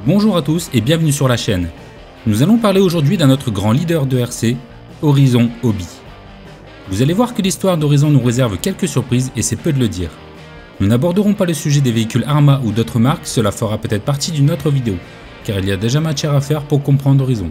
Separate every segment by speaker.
Speaker 1: Bonjour à tous et bienvenue sur la chaîne. Nous allons parler aujourd'hui d'un autre grand leader de RC, Horizon Hobby. Vous allez voir que l'histoire d'Horizon nous réserve quelques surprises et c'est peu de le dire. Nous n'aborderons pas le sujet des véhicules Arma ou d'autres marques, cela fera peut-être partie d'une autre vidéo, car il y a déjà matière à faire pour comprendre Horizon.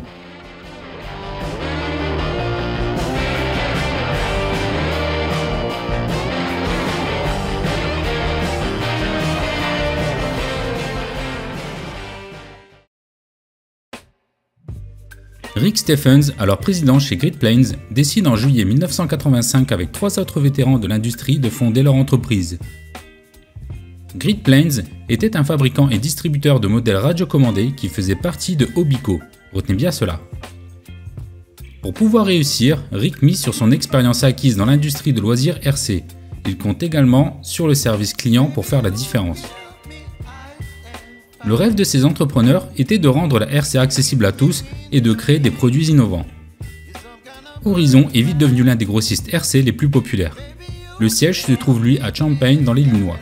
Speaker 1: Rick Stephens, alors président chez Great Plains, décide en juillet 1985 avec 3 autres vétérans de l'industrie de fonder leur entreprise. Great Plains était un fabricant et distributeur de modèles radiocommandés qui faisait partie de Hobbico, retenez bien cela. Pour pouvoir réussir, Rick mise sur son expérience acquise dans l'industrie de loisirs RC. Il compte également sur le service client pour faire la différence. Le rêve de ces entrepreneurs était de rendre la RC accessible à tous et de créer des produits innovants. Horizon est vite devenu l'un des grossistes RC les plus populaires. Le siège se trouve lui à Champaign dans l'Illinois.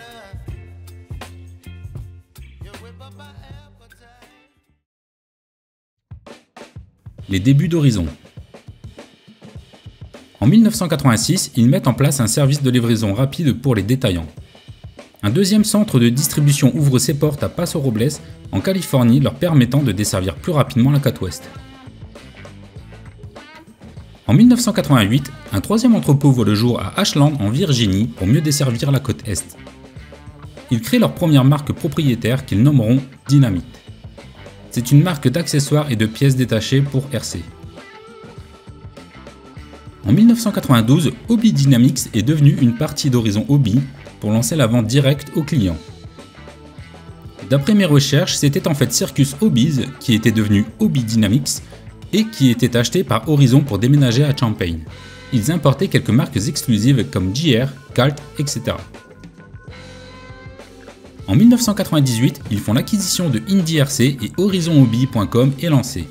Speaker 1: Les débuts d'Horizon. En 1986, ils mettent en place un service de livraison rapide pour les détaillants. Un deuxième centre de distribution ouvre ses portes à Paso Robles, en Californie, leur permettant de desservir plus rapidement la côte ouest. En 1988, un troisième entrepôt voit le jour à Ashland, en Virginie, pour mieux desservir la côte est. Ils créent leur première marque propriétaire qu'ils nommeront Dynamite. C'est une marque d'accessoires et de pièces détachées pour RC. En 1992, Hobby Dynamics est devenu une partie d'Horizon Hobby pour lancer la vente directe aux clients. D'après mes recherches, c'était en fait Circus Hobbies qui était devenu Hobby Dynamics et qui était acheté par Horizon pour déménager à Champaign. Ils importaient quelques marques exclusives comme JR, Calt, etc. En 1998, ils font l'acquisition de Indie RC et HorizonHobby.com est lancé.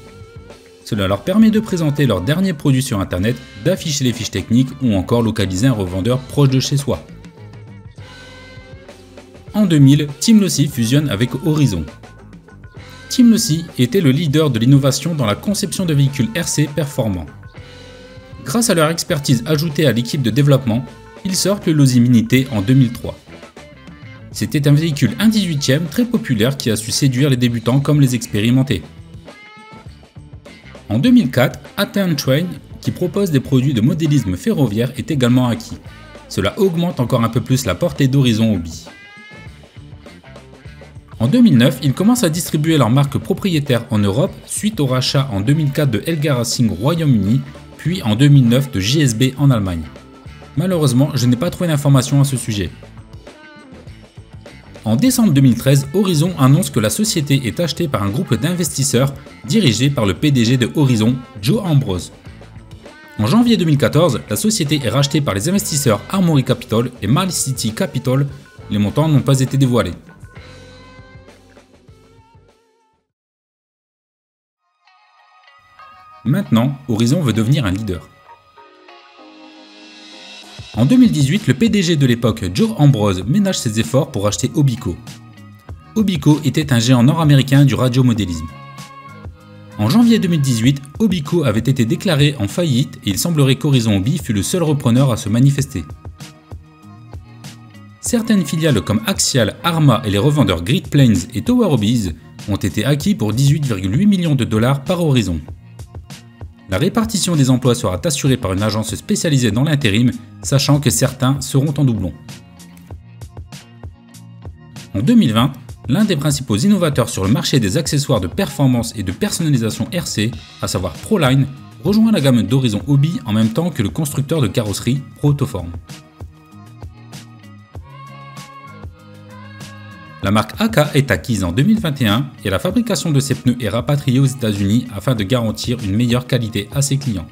Speaker 1: Cela leur permet de présenter leurs derniers produits sur internet, d'afficher les fiches techniques ou encore localiser un revendeur proche de chez soi. En 2000, Team Losi fusionne avec Horizon. Team Losi était le leader de l'innovation dans la conception de véhicules RC performants. Grâce à leur expertise ajoutée à l'équipe de développement, ils sortent le Losi Mini T en 2003. C'était un véhicule 1/18e très populaire qui a su séduire les débutants comme les expérimentés. En 2004, Athearn Train, qui propose des produits de modélisme ferroviaire, est également acquis. Cela augmente encore un peu plus la portée d'Horizon Hobby. En 2009, ils commencent à distribuer leur marque propriétaire en Europe suite au rachat en 2004 de Elgar Racing au Royaume-Uni, puis en 2009 de JSB en Allemagne. Malheureusement, je n'ai pas trouvé d'informations à ce sujet. En décembre 2013, Horizon annonce que la société est achetée par un groupe d'investisseurs dirigé par le PDG de Horizon, Joe Ambrose. En janvier 2014, la société est rachetée par les investisseurs Armory Capital et Mile City Capital. Les montants n'ont pas été dévoilés. Maintenant, Horizon veut devenir un leader. En 2018, le PDG de l'époque, Joe Ambrose, ménage ses efforts pour acheter Hobbico. Hobbico était un géant nord-américain du radiomodélisme. En janvier 2018, Hobbico avait été déclaré en faillite et il semblerait qu'Horizon Hobby fut le seul repreneur à se manifester. Certaines filiales comme Axial, Arma et les revendeurs Great Plains et Tower Hobbies ont été acquis pour 18,8 millions de dollars par Horizon. La répartition des emplois sera assurée par une agence spécialisée dans l'intérim, sachant que certains seront en doublon. En 2020, l'un des principaux innovateurs sur le marché des accessoires de performance et de personnalisation RC, à savoir Proline, rejoint la gamme d'Horizon Hobby en même temps que le constructeur de carrosserie Protoform. La marque AK est acquise en 2021 et la fabrication de ses pneus est rapatriée aux États-Unis afin de garantir une meilleure qualité à ses clients.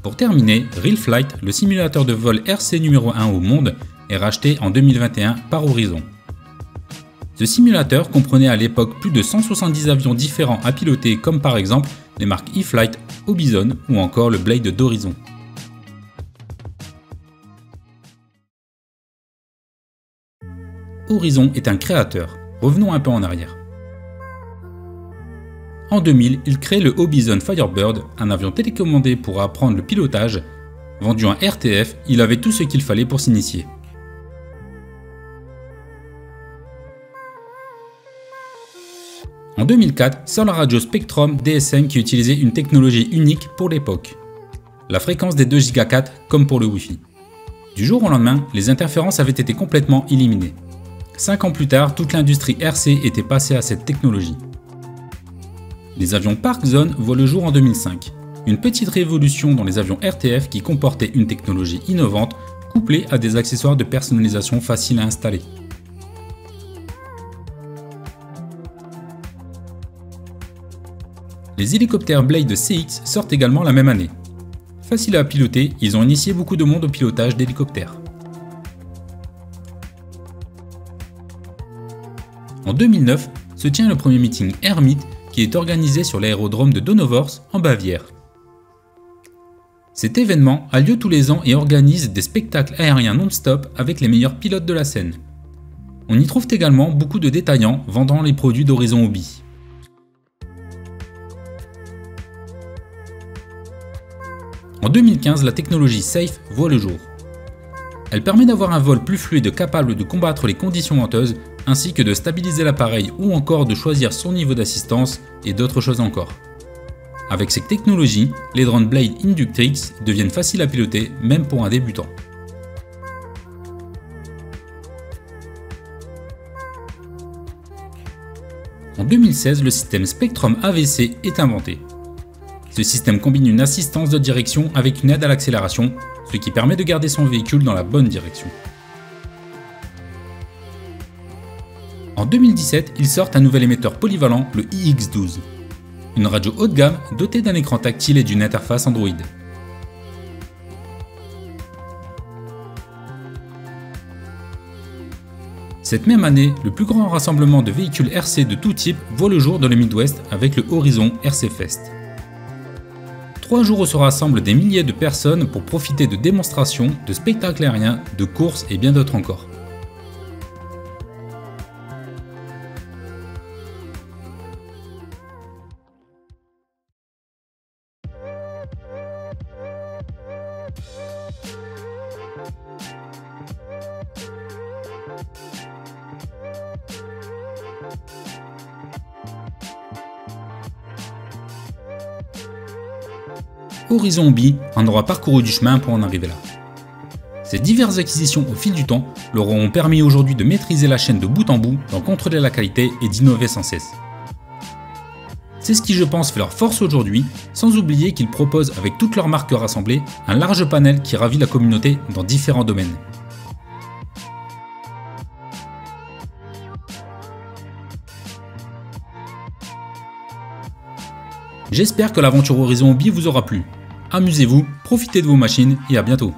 Speaker 1: Pour terminer, Real Flight, le simulateur de vol RC numéro 1 au monde, est racheté en 2021 par Horizon. Ce simulateur comprenait à l'époque plus de 170 avions différents à piloter comme par exemple les marques E-Flight, Hobison ou encore le Blade d'Horizon. Horizon est un créateur. Revenons un peu en arrière. En 2000, il crée le Hobbiton Firebird, un avion télécommandé pour apprendre le pilotage. Vendu en RTF, il avait tout ce qu'il fallait pour s'initier. En 2004 sort la radio Spectrum DSM qui utilisait une technologie unique pour l'époque. La fréquence des 2 Go comme pour le Wi-Fi. Du jour au lendemain, les interférences avaient été complètement éliminées. 5 ans plus tard, toute l'industrie RC était passée à cette technologie. Les avions Park Zone voient le jour en 2005. Une petite révolution dans les avions RTF qui comportait une technologie innovante couplée à des accessoires de personnalisation faciles à installer. Les hélicoptères Blade CX sortent également la même année. Faciles à piloter, ils ont initié beaucoup de monde au pilotage d'hélicoptères. En 2009, se tient le premier meeting Hermit qui est organisé sur l'aérodrome de Donauwörth en Bavière. Cet événement a lieu tous les ans et organise des spectacles aériens non-stop avec les meilleurs pilotes de la scène. On y trouve également beaucoup de détaillants vendant les produits d'Horizon Hobby. En 2015, la technologie SAFE voit le jour. Elle permet d'avoir un vol plus fluide capable de combattre les conditions venteuses, ainsi que de stabiliser l'appareil ou encore de choisir son niveau d'assistance et d'autres choses encore. Avec cette technologie, les drones Blade Inductrix deviennent faciles à piloter même pour un débutant. En 2016, le système Spectrum AVC est inventé. Ce système combine une assistance de direction avec une aide à l'accélération, ce qui permet de garder son véhicule dans la bonne direction. En 2017, ils sortent un nouvel émetteur polyvalent, le iX12. Une radio haut de gamme dotée d'un écran tactile et d'une interface Android. Cette même année, le plus grand rassemblement de véhicules RC de tout type voit le jour dans le Midwest avec le Horizon RC Fest. 3 jours où se rassemblent des milliers de personnes pour profiter de démonstrations, de spectacles aériens, de courses et bien d'autres encore. Horizon Hobby en aura parcouru du chemin pour en arriver là. Ces diverses acquisitions au fil du temps leur auront permis aujourd'hui de maîtriser la chaîne de bout en bout, d'en contrôler la qualité et d'innover sans cesse. C'est ce qui je pense fait leur force aujourd'hui, sans oublier qu'ils proposent avec toutes leurs marques rassemblées un large panel qui ravit la communauté dans différents domaines. J'espère que l'aventure Horizon Hobby vous aura plu. Amusez-vous, profitez de vos machines et à bientôt.